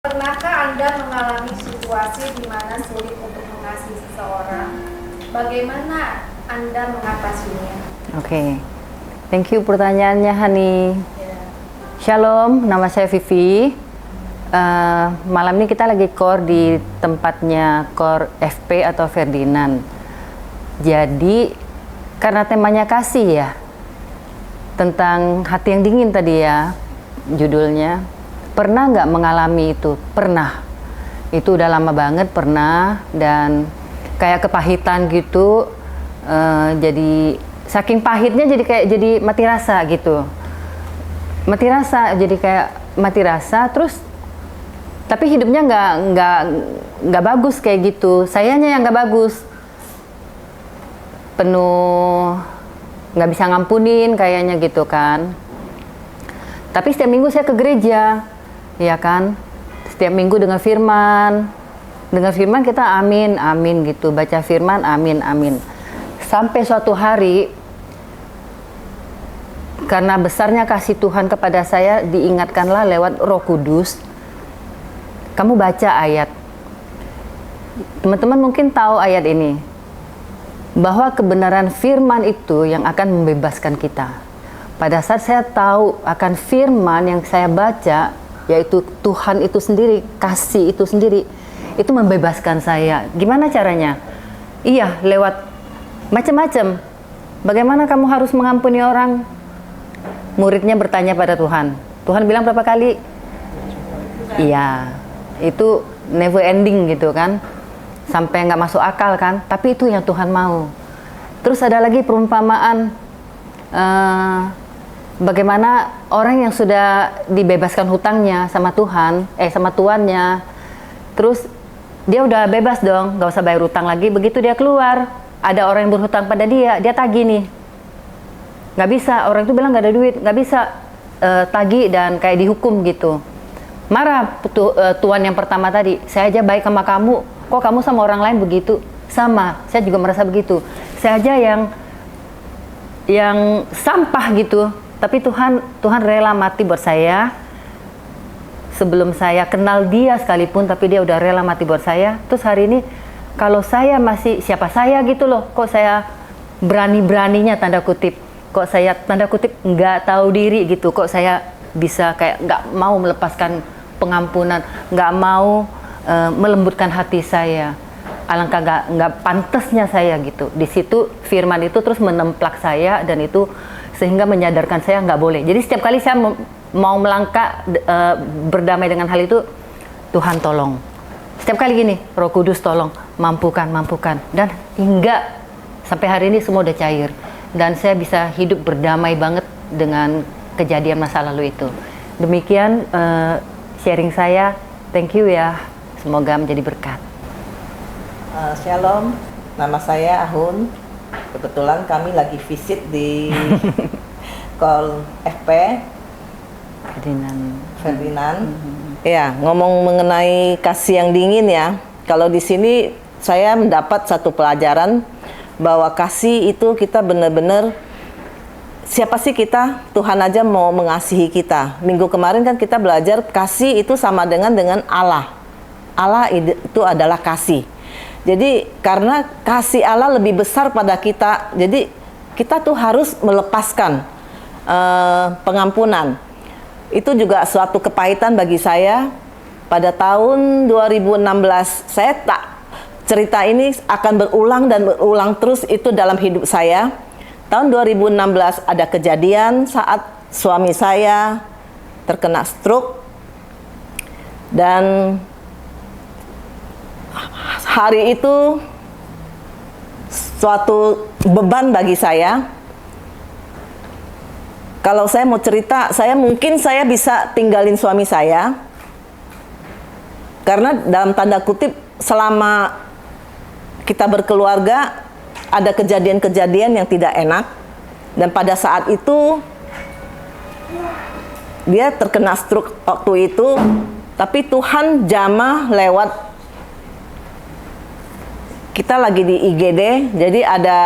Pernahkah Anda mengalami situasi di mana sulit untuk mengasihi seseorang? Bagaimana Anda mengatasinya? Oke. Thank you pertanyaannya, Hani. Ya. Shalom, nama saya Vivi. Malam ini kita lagi core di tempatnya core FP atau Ferdinand. Jadi, karena temanya kasih ya, tentang hati yang dingin tadi ya, judulnya. Pernah nggak mengalami itu? Pernah. Itu udah lama banget, pernah. Dan kayak kepahitan gitu, jadi saking pahitnya jadi mati rasa gitu. Mati rasa, jadi kayak mati rasa, terus tapi hidupnya nggak bagus kayak gitu. Sayanya yang nggak bagus, penuh nggak bisa ngampunin kayaknya gitu kan. Tapi setiap minggu saya ke gereja, ya kan. Setiap minggu dengar firman kita amin amin gitu, baca firman amin amin. Sampai suatu hari, karena besarnya kasih Tuhan kepada saya, diingatkanlah lewat Roh Kudus. Kamu baca ayat. Teman-teman mungkin tahu ayat ini. Bahwa kebenaran firman itu yang akan membebaskan kita. Pada saat saya tahu akan firman yang saya baca, yaitu Tuhan itu sendiri, kasih itu sendiri, itu membebaskan saya. Gimana caranya? Iya, lewat macam-macam. Bagaimana kamu harus mengampuni orang? Muridnya bertanya pada Tuhan. Tuhan bilang berapa kali? Iya. Itu never ending gitu kan, sampai nggak masuk akal kan, tapi itu yang Tuhan mau. Terus ada lagi perumpamaan bagaimana orang yang sudah dibebaskan hutangnya sama Tuhan, sama tuannya, terus dia udah bebas dong, nggak usah bayar hutang lagi. Begitu dia keluar, ada orang yang berhutang pada dia tagih nih, nggak bisa, orang itu bilang nggak ada duit, nggak bisa tagih dan kayak dihukum gitu. Marah tuan yang pertama tadi, saya aja baik sama kamu, kok kamu sama orang lain begitu? Sama, saya juga merasa begitu. Saya aja yang sampah gitu, tapi Tuhan rela mati buat saya. Sebelum saya kenal dia sekalipun, tapi dia udah rela mati buat saya. Terus hari ini, kalau saya masih siapa saya gitu loh, kok saya berani-beraninya tanda kutip, kok saya tanda kutip nggak tahu diri gitu, kok saya bisa kayak nggak mau melepaskan pengampunan, nggak mau melembutkan hati saya. Alangkah nggak pantasnya saya gitu. Di situ firman itu terus menemplak saya, dan itu sehingga menyadarkan saya nggak boleh. Jadi setiap kali saya mau melangkah berdamai dengan hal itu, Tuhan tolong. Setiap kali gini, Roh Kudus tolong, mampukan. Dan hingga sampai hari ini semua udah cair. Dan saya bisa hidup berdamai banget dengan kejadian masa lalu itu. Demikian sharing saya. Thank you ya. Semoga menjadi berkat. Shalom, nama saya Ahun. Kebetulan kami lagi visit di Call FP Ferdinand. Ya, ngomong mengenai kasih yang dingin ya. Kalau di sini saya mendapat satu pelajaran bahwa kasih itu kita benar-benar, siapa sih kita? Tuhan aja mau mengasihi kita. Minggu kemarin kan kita belajar kasih itu sama dengan Allah. Allah itu adalah kasih. Jadi karena kasih Allah lebih besar pada kita, jadi kita tuh harus melepaskan pengampunan. Itu juga suatu kepahitan bagi saya. Pada tahun 2016, saya cerita ini akan berulang dan berulang terus itu dalam hidup saya. Tahun 2016 ada kejadian saat suami saya terkena stroke, dan hari itu suatu beban bagi saya. Kalau saya mau cerita, mungkin saya bisa tinggalin suami saya, karena dalam tanda kutip selama kita berkeluarga ada kejadian-kejadian yang tidak enak, dan pada saat itu dia terkena stroke waktu itu, tapi Tuhan jamah lewat, kita lagi di IGD, jadi ada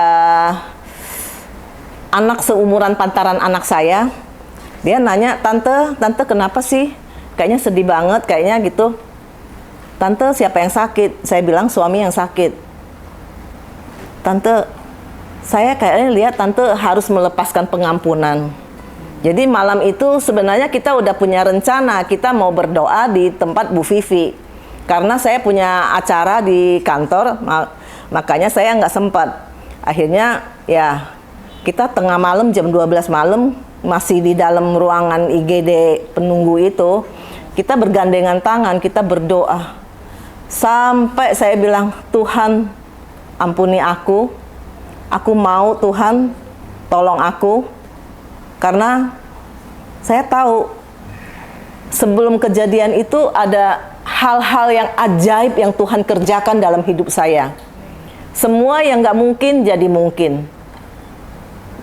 anak seumuran pantaran anak saya, dia nanya, tante kenapa sih, kayaknya sedih banget kayaknya gitu. "Tante, siapa yang sakit?" Saya bilang, "Suami yang sakit." "Tante, saya kayaknya lihat tante harus melepaskan pengampunan." Jadi malam itu sebenarnya kita udah punya rencana, kita mau berdoa di tempat Bu Vivi. Karena saya punya acara di kantor, makanya saya nggak sempat. Akhirnya ya kita tengah malam, jam 12 malam, masih di dalam ruangan IGD penunggu itu, kita bergandengan tangan, kita berdoa. Sampai saya bilang, "Tuhan, ampuni aku mau, Tuhan tolong aku." Karena saya tahu sebelum kejadian itu ada hal-hal yang ajaib yang Tuhan kerjakan dalam hidup saya. Semua yang nggak mungkin jadi mungkin.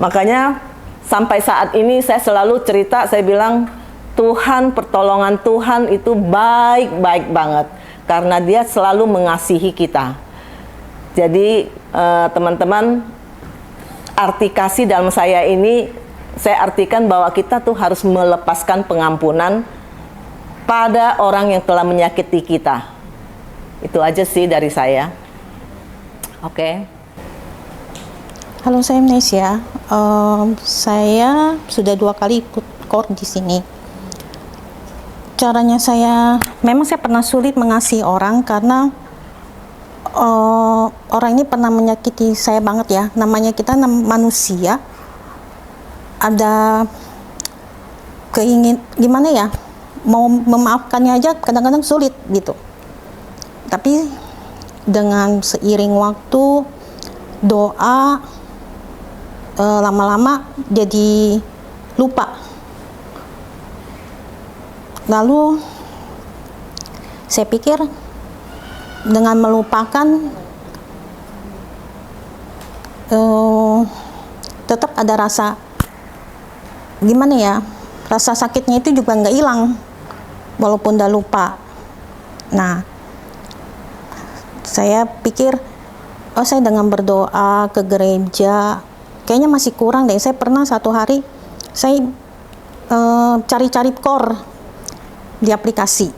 Makanya sampai saat ini saya selalu cerita, saya bilang, Tuhan, pertolongan Tuhan itu baik-baik banget. Karena Dia selalu mengasihi kita. Jadi teman-teman, arti kasih dalam saya ini, saya artikan bahwa kita tuh harus melepaskan pengampunan pada orang yang telah menyakiti kita. Itu aja sih dari saya. Oke. Halo, saya Amnesia. Saya sudah 2 kali ikut KOR di sini. Caranya memang saya pernah sulit mengasihi orang karena orang ini pernah menyakiti saya banget ya. Namanya kita manusia, ada gimana ya, mau memaafkannya aja kadang-kadang sulit gitu. Tapi dengan seiring waktu, doa, lama-lama jadi lupa. Lalu saya pikir dengan melupakan tetap ada rasa gimana ya, rasa sakitnya itu juga nggak hilang walaupun udah lupa. Nah, saya pikir, saya dengan berdoa ke gereja kayaknya masih kurang deh. Saya pernah satu hari saya cari-cari KOR di aplikasi,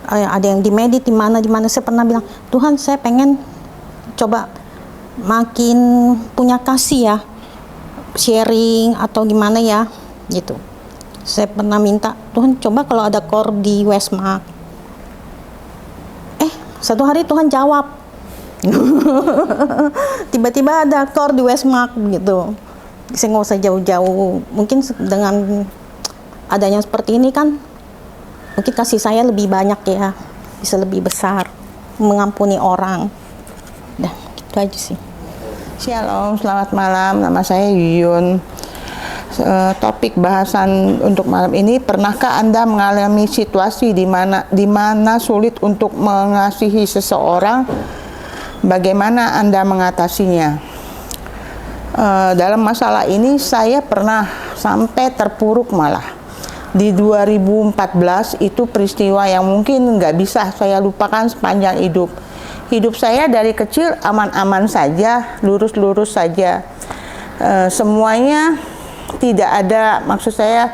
ada yang di Medit, di mana saya pernah bilang, Tuhan, saya pengen coba makin punya kasih ya, sharing atau gimana ya gitu. Saya pernah minta, Tuhan, coba kalau ada KOR di Westmark. Satu hari Tuhan jawab. Tiba-tiba ada KOR di Westmark gitu. Saya nggak usah jauh-jauh. Mungkin dengan adanya seperti ini kan, mungkin kasih saya lebih banyak ya, bisa lebih besar, mengampuni orang. Dah, gitu aja sih. Shalom, selamat malam. Nama saya Yuyun. Topik bahasan untuk malam ini, pernahkah Anda mengalami situasi di mana sulit untuk mengasihi seseorang? Bagaimana Anda mengatasinya? Dalam masalah ini saya pernah sampai terpuruk malah. Di 2014 itu peristiwa yang mungkin nggak bisa saya lupakan sepanjang hidup. Hidup saya dari kecil aman-aman saja, lurus-lurus saja. Semuanya tidak ada, maksud saya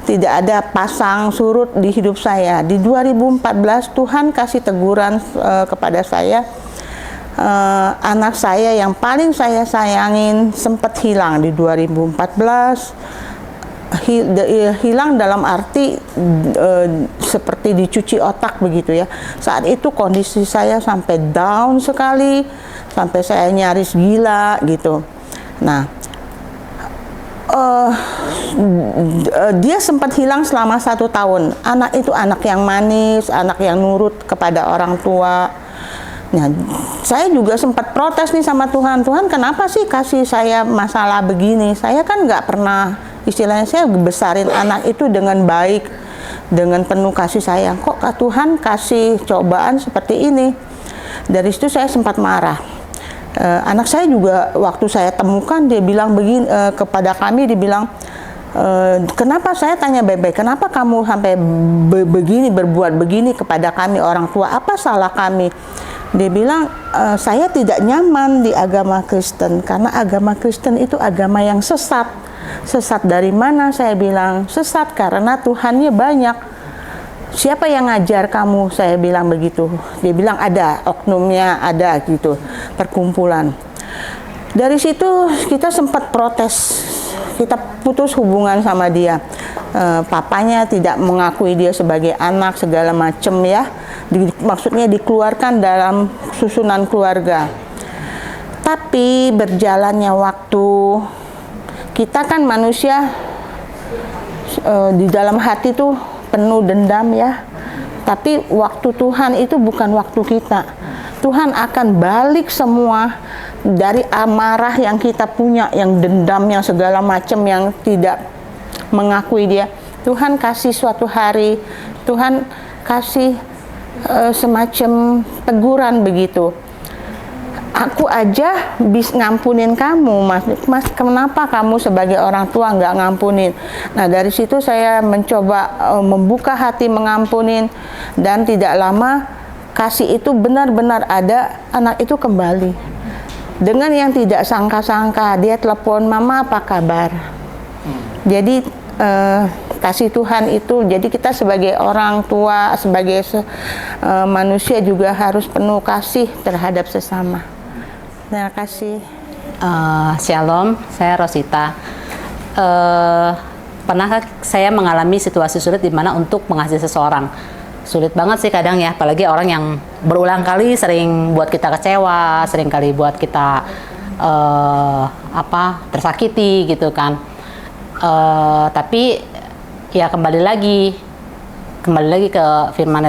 tidak ada pasang surut di hidup saya. Di 2014 Tuhan kasih teguran kepada saya. Anak saya yang paling saya sayangin sempat hilang di 2014. Hilang dalam arti seperti dicuci otak begitu ya. Saat itu kondisi saya sampai down sekali, sampai saya nyaris gila gitu. Nah, dia sempat hilang selama 1 tahun. Anak itu anak yang manis, anak yang nurut kepada orang tua. Nah, saya juga sempat protes nih sama Tuhan. Tuhan, kenapa sih kasih saya masalah begini? Saya kan nggak pernah, istilahnya saya besarin anak itu dengan baik, dengan penuh kasih sayang. Kok Tuhan kasih cobaan seperti ini? Dari situ saya sempat marah. Anak saya juga waktu saya temukan, dia bilang begini kepada kami, dia bilang, kenapa, saya tanya baik-baik, kenapa kamu sampai begini, berbuat begini kepada kami orang tua, apa salah kami? Dia bilang, saya tidak nyaman di agama Kristen, karena agama Kristen itu agama yang sesat. Sesat dari mana? Saya bilang, sesat karena Tuhannya banyak. siapa yang ngajar kamu? Saya bilang begitu. Dia bilang ada, oknumnya ada gitu, perkumpulan. Dari situ kita sempat protes, kita putus hubungan sama dia. Papanya tidak mengakui dia sebagai anak, segala macam ya. Maksudnya dikeluarkan dalam susunan keluarga. Tapi berjalannya waktu, kita kan manusia di dalam hati tuh penuh dendam ya. Tapi waktu Tuhan itu bukan waktu kita. Tuhan akan balik semua dari amarah yang kita punya, yang dendam, yang segala macam, yang tidak mengakui dia. Tuhan kasih suatu hari, Tuhan kasih semacam teguran begitu. Aku aja bisa ngampunin kamu, mas, kenapa kamu sebagai orang tua nggak ngampunin? Nah, dari situ saya mencoba membuka hati mengampunin, dan tidak lama kasih itu benar-benar ada, anak itu kembali. Dengan yang tidak sangka-sangka, dia telepon, "Mama apa kabar?" Jadi kasih Tuhan itu, jadi kita sebagai orang tua, sebagai manusia juga harus penuh kasih terhadap sesama. Terima kasih. Shalom, saya Rosita. Pernahkah saya mengalami situasi sulit di mana untuk mengasihi seseorang? Sulit banget sih kadang ya, apalagi orang yang berulang kali sering buat kita kecewa, sering kali buat kita tersakiti gitu kan. Tapi ya kembali lagi ke firman,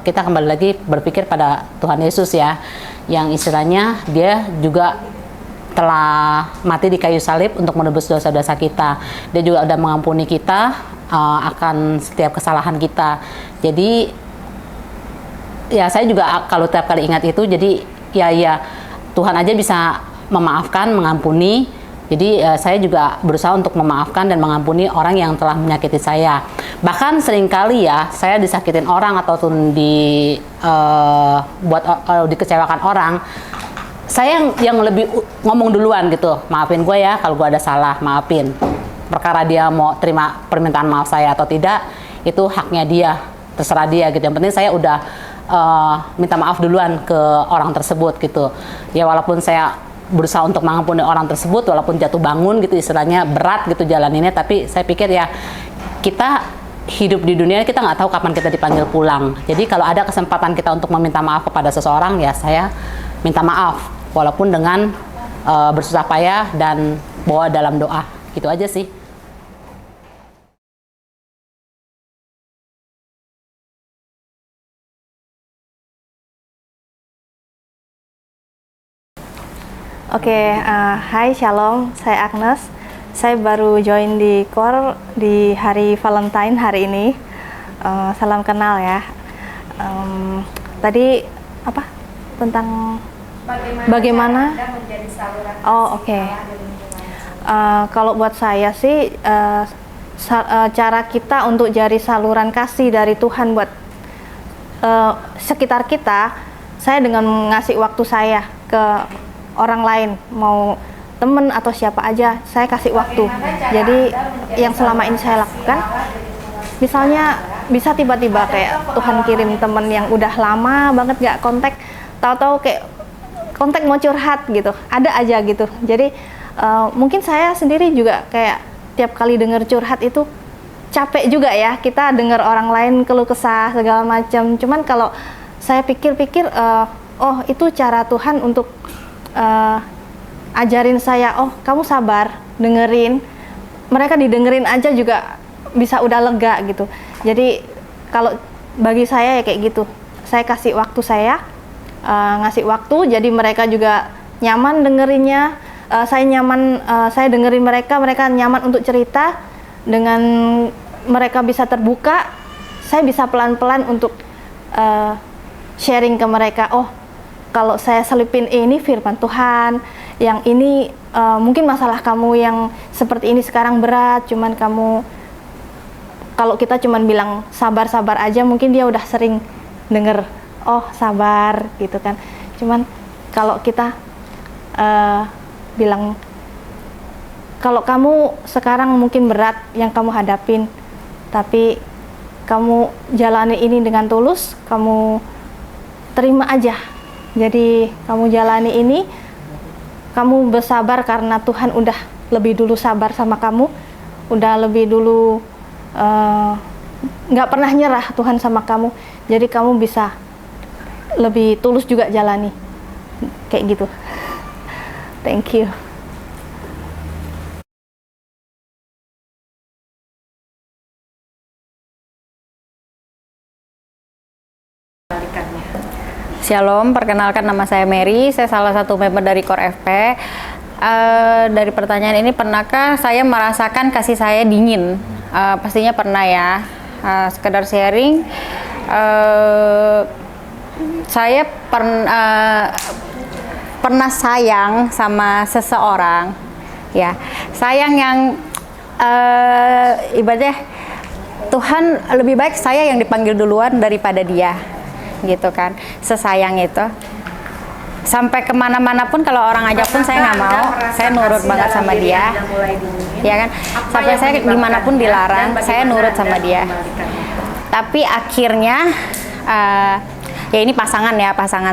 kita kembali lagi berpikir pada Tuhan Yesus ya, yang istilahnya dia juga telah mati di kayu salib untuk menebus dosa-dosa kita. Dia juga udah mengampuni kita akan setiap kesalahan kita. Jadi ya saya juga kalau tiap kali ingat itu, jadi ya Tuhan aja bisa memaafkan, mengampuni. Jadi saya juga berusaha untuk memaafkan dan mengampuni orang yang telah menyakiti saya. Bahkan seringkali ya saya disakitin orang ataupun dikecewakan orang, saya yang lebih ngomong duluan gitu, maafin gue ya kalau gue ada salah, maafin. Perkara dia mau terima permintaan maaf saya atau tidak, itu haknya dia, terserah dia gitu. Yang penting saya udah minta maaf duluan ke orang tersebut gitu. Ya walaupun saya berusaha untuk mengampuni orang tersebut, walaupun jatuh bangun gitu, istilahnya berat gitu jalaninnya, tapi saya pikir ya kita hidup di dunia, kita nggak tahu kapan kita dipanggil pulang. Jadi kalau ada kesempatan kita untuk meminta maaf kepada seseorang, ya saya minta maaf walaupun dengan bersusah payah dan bawa dalam doa. Gitu aja sih. Oke, hai Shalom, saya Agnes. Saya baru join di KOR di hari Valentine hari ini. Salam kenal ya. Tadi apa tentang bagaimana? Anda menjadi saluran Oh, oke. Kalau buat saya sih cara kita untuk jadi saluran kasih dari Tuhan buat sekitar kita, saya dengan ngasih waktu saya ke orang lain, mau temen atau siapa aja, saya kasih waktu. Jadi yang selama ini saya lakukan, misalnya bisa tiba-tiba kayak Tuhan kirim temen yang udah lama banget gak kontak, tahu-tahu kayak kontak mau curhat gitu, ada aja gitu. Jadi mungkin saya sendiri juga kayak tiap kali denger curhat itu capek juga ya, kita denger orang lain keluh kesah segala macam. Cuman kalau saya pikir-pikir, oh itu cara Tuhan untuk ajarin saya, oh kamu sabar, dengerin. Mereka didengerin aja juga bisa udah lega gitu. Jadi kalau bagi saya ya kayak gitu, saya kasih waktu saya, ngasih waktu, jadi mereka juga nyaman dengerinnya. Saya nyaman, saya dengerin mereka, mereka nyaman untuk cerita. Dengan mereka bisa terbuka, saya bisa pelan-pelan untuk sharing ke mereka. Oh, kalau saya selipin ini firman Tuhan, yang ini mungkin masalah kamu yang seperti ini sekarang berat, cuman kamu, kalau kita cuman bilang sabar-sabar aja, mungkin dia udah sering denger, oh sabar gitu kan. Cuman kalau kita bilang, kalau kamu sekarang mungkin berat yang kamu hadapin, tapi kamu jalani ini dengan tulus, kamu terima aja. Jadi kamu jalani ini, kamu bersabar karena Tuhan udah lebih dulu sabar sama kamu, udah lebih dulu nggak pernah nyerah Tuhan sama kamu. Jadi kamu bisa lebih tulus juga jalani, kayak gitu. Thank you. Shalom, perkenalkan nama saya Mary, saya salah satu member dari Core FP. Dari pertanyaan ini, pernahkah saya merasakan kasih saya dingin? Pastinya pernah ya. Sekedar sharing, saya pernah sayang sama seseorang, ya. Sayang yang ibaratnya Tuhan lebih baik saya yang dipanggil duluan daripada dia, gitu kan. Sesayang itu. Sampai kemana-mana pun kalau orang ajak pun saya nggak mau, saya nurut banget sama dia, ya kan. Sampai saya dimanapun dilarang, saya nurut sama dia. Tapi akhirnya, ya ini pasangan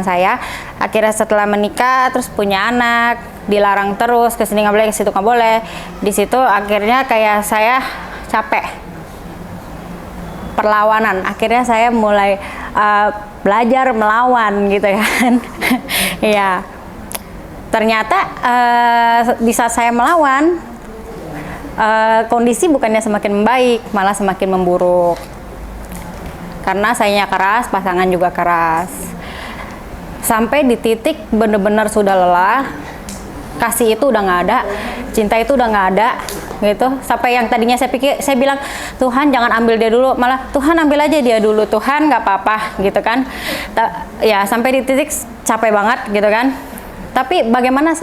saya. Akhirnya setelah menikah, terus punya anak, dilarang terus, kesini nggak boleh, ke situ nggak boleh. Di situ akhirnya kayak saya capek perlawanan. Akhirnya saya mulai belajar melawan gitu kan. Ya, ternyata di saat saya melawan, kondisi bukannya semakin membaik, malah semakin memburuk. Karena sayanya keras, pasangan juga keras. Sampai di titik benar-benar sudah lelah, kasih itu udah nggak ada, cinta itu udah nggak ada, gitu. Sampai yang tadinya saya bilang, Tuhan jangan ambil dia dulu, malah Tuhan ambil aja dia dulu, Tuhan nggak apa-apa, gitu kan. Ya sampai di titik capek banget, gitu kan. Tapi bagaimana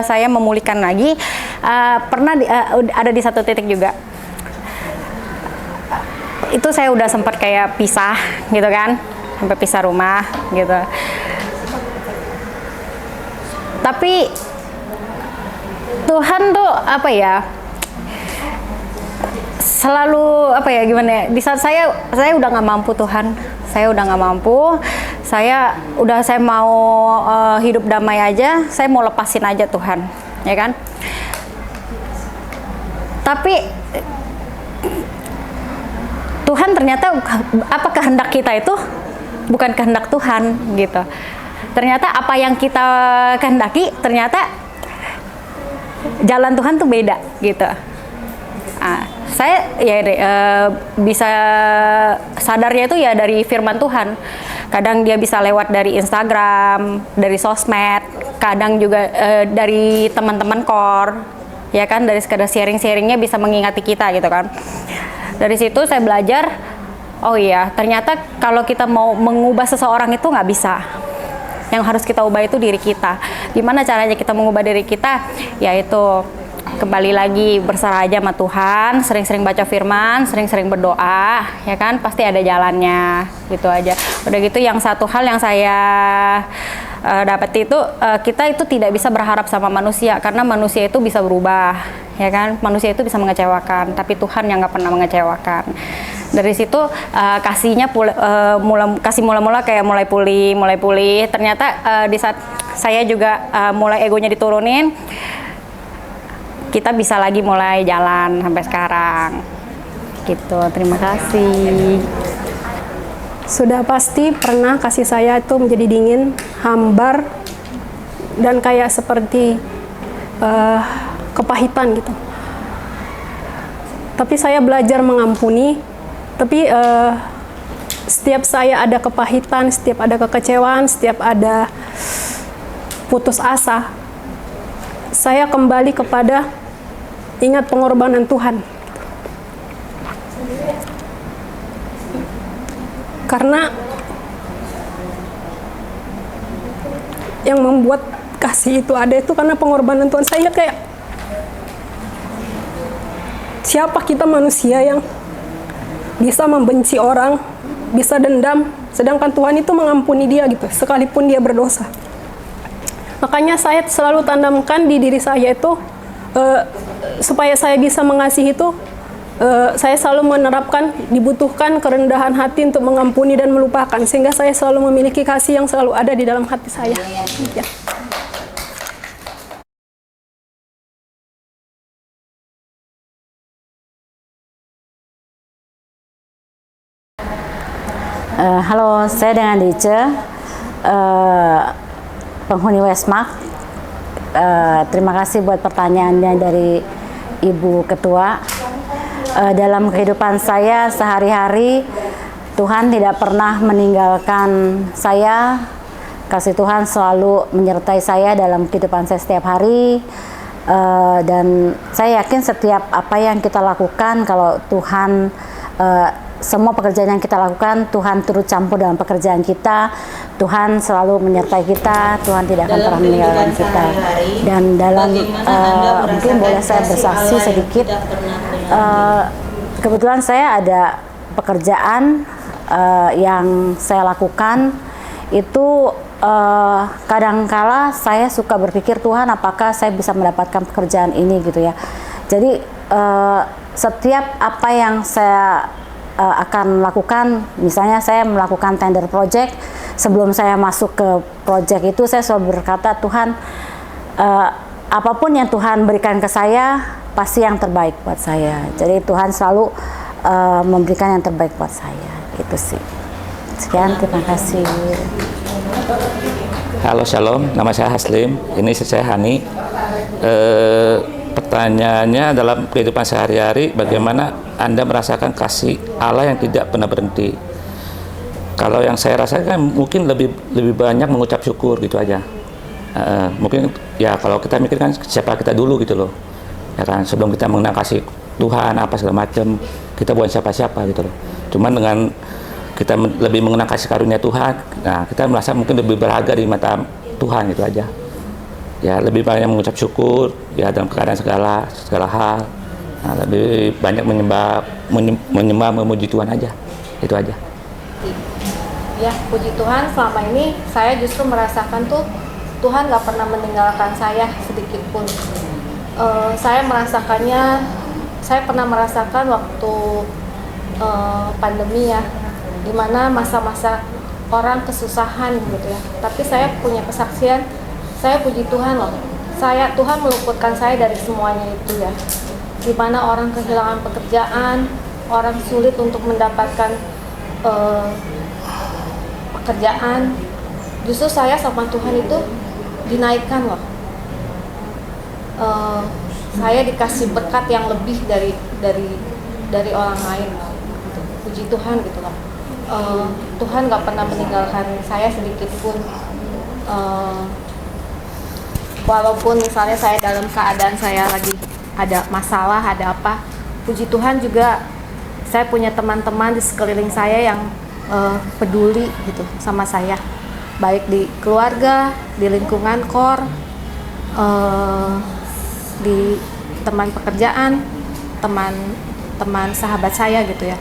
saya memulihkan lagi? Pernah ada di satu titik juga. Itu saya udah sempat kayak pisah, gitu kan, sampai pisah rumah, gitu. Tapi Tuhan tuh apa ya? Selalu apa ya, gimana ya, di saat saya udah nggak mampu, Tuhan, saya udah nggak mampu, saya mau hidup damai aja, saya mau lepasin aja Tuhan, ya kan. Tapi Tuhan ternyata apa kehendak kita itu bukan kehendak Tuhan, gitu. Ternyata apa yang kita kehendaki, ternyata jalan Tuhan tuh beda, gitu. Saya ya bisa sadarnya itu ya dari firman Tuhan. Kadang dia bisa lewat dari Instagram, dari sosmed, kadang juga dari teman-teman core, ya kan, dari sekedar sharing-sharingnya bisa mengingati kita, gitu kan. Dari situ saya belajar, oh iya, ternyata kalau kita mau mengubah seseorang itu nggak bisa. Yang harus kita ubah itu diri kita. Gimana caranya kita mengubah diri kita? Yaitu kembali lagi berserah aja sama Tuhan, sering-sering baca firman, sering-sering berdoa, ya kan, pasti ada jalannya, gitu aja. Udah gitu, yang satu hal yang saya dapat itu, kita itu tidak bisa berharap sama manusia, karena manusia itu bisa berubah, ya kan, manusia itu bisa mengecewakan, tapi Tuhan yang nggak pernah mengecewakan. Dari situ kasihnya kasih mula-mula kayak mulai pulih. Ternyata di saat saya juga mulai egonya diturunin, kita bisa lagi mulai jalan sampai sekarang, gitu. Terima kasih. Sudah pasti pernah kasih saya itu menjadi dingin, hambar, dan kayak seperti kepahitan gitu. Tapi saya belajar mengampuni. Tapi setiap saya ada kepahitan, setiap ada kekecewaan, setiap ada putus asa, saya kembali kepada ingat pengorbanan Tuhan. Karena yang membuat kasih itu ada itu karena pengorbanan Tuhan. Saya kayak, siapa kita manusia yang bisa membenci orang, bisa dendam, sedangkan Tuhan itu mengampuni dia, gitu, sekalipun dia berdosa. Makanya saya selalu tanamkan di diri saya itu, supaya saya bisa mengasihi itu, saya selalu menerapkan dibutuhkan kerendahan hati untuk mengampuni dan melupakan, sehingga saya selalu memiliki kasih yang selalu ada di dalam hati saya. Ya. Halo, saya dengan Dice, penghuni Westmark. Terima kasih buat pertanyaannya dari Ibu Ketua. Dalam kehidupan saya sehari-hari, Tuhan tidak pernah meninggalkan saya. Kasih Tuhan selalu menyertai saya dalam kehidupan saya setiap hari. Dan saya yakin setiap apa yang kita lakukan, kalau Tuhan semua pekerjaan yang kita lakukan, Tuhan turut campur dalam pekerjaan kita. Tuhan selalu menyertai kita. Tuhan tidak akan pernah meninggalkan kita. Dan dalam mungkin boleh saya bersaksi sedikit. Kebetulan saya ada pekerjaan yang saya lakukan itu. Kadangkala saya suka berpikir, Tuhan, apakah saya bisa mendapatkan pekerjaan ini gitu ya. Jadi setiap apa yang saya akan lakukan, misalnya saya melakukan tender project, sebelum saya masuk ke project itu saya selalu berkata, Tuhan, apapun yang Tuhan berikan ke saya pasti yang terbaik buat saya. Jadi Tuhan selalu memberikan yang terbaik buat saya. Itu sih. Sekian, terima kasih. Halo, shalom, nama saya Haslim, ini saya Hani. Pertanyaannya dalam kehidupan sehari-hari, bagaimana Anda merasakan kasih Allah yang tidak pernah berhenti? Kalau yang saya rasakan mungkin lebih banyak mengucap syukur gitu aja. Mungkin ya kalau kita mikirkan siapa kita dulu gitu loh, ya kan, sebelum kita mengenal kasih Tuhan apa segala macam, kita bukan siapa-siapa gitu loh. Cuman dengan kita lebih mengenal kasih karunia Tuhan, nah kita merasa mungkin lebih berharga di mata Tuhan gitu aja. Ya lebih banyak mengucap syukur ya dalam keadaan segala hal. Nah, lebih banyak menyembah memuji Tuhan aja. Itu aja. Ya, puji Tuhan, selama ini saya justru merasakan tuh Tuhan gak pernah meninggalkan saya sedikit pun. Saya pernah merasakan waktu pandemi ya, dimana masa-masa orang kesusahan gitu ya. Tapi saya punya kesaksian, saya puji Tuhan loh. Tuhan meluputkan saya dari semuanya itu ya. Dimana orang kehilangan pekerjaan, orang sulit untuk mendapatkan pekerjaan, justru saya sama Tuhan itu dinaikkan loh. Saya dikasih berkat yang lebih dari orang lain. Puji Tuhan gitu loh. Tuhan gak pernah meninggalkan saya sedikit pun. Walaupun misalnya saya dalam keadaan saya lagi ada masalah, ada apa, puji Tuhan juga saya punya teman-teman di sekeliling saya yang peduli gitu sama saya, baik di keluarga, di lingkungan KOR, di teman pekerjaan, teman sahabat saya gitu ya.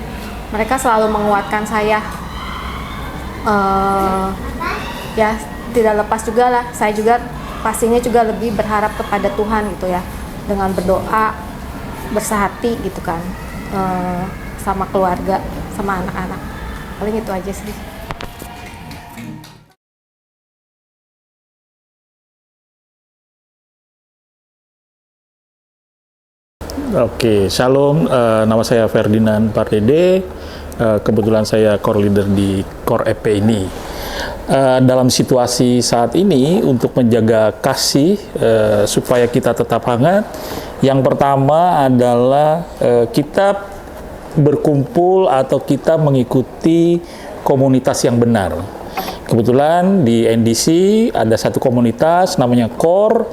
Mereka selalu menguatkan saya. Ya tidak lepas juga lah, saya juga pastinya juga lebih berharap kepada Tuhan gitu ya, dengan berdoa, bersehati gitu kan, sama keluarga, sama anak-anak. Paling itu aja sih. Oke, shalom, nama saya Ferdinand Pardede, kebetulan saya core leader di core EP ini. Dalam situasi saat ini, untuk menjaga kasih supaya kita tetap hangat, yang pertama adalah kita berkumpul atau kita mengikuti komunitas yang benar. Kebetulan di NDC ada satu komunitas namanya Core.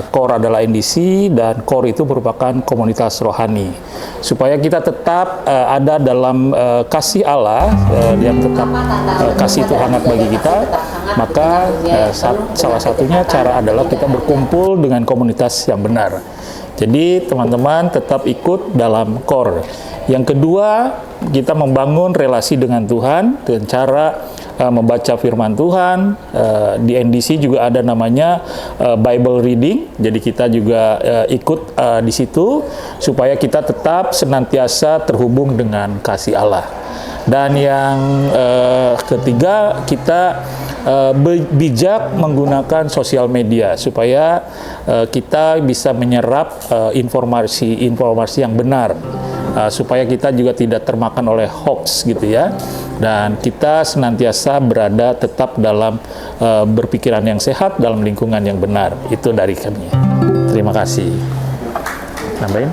Core adalah NDC dan Core itu merupakan komunitas rohani. Supaya kita tetap ada dalam kasih Allah yang tetap kasih itu hangat bagi kita, maka salah satunya cara adalah kita berkumpul dengan komunitas yang benar. Jadi teman-teman tetap ikut dalam Core. Yang kedua, kita membangun relasi dengan Tuhan dengan cara membaca firman Tuhan. Di NDC juga ada namanya Bible reading. Jadi kita juga ikut di situ supaya kita tetap senantiasa terhubung dengan kasih Allah. Dan yang ketiga, kita bijak menggunakan sosial media supaya kita bisa menyerap informasi yang benar, supaya kita juga tidak termakan oleh hoax gitu ya, dan kita senantiasa berada tetap dalam berpikiran yang sehat dalam lingkungan yang benar. Itu dari kami. Terima kasih. Nambahin?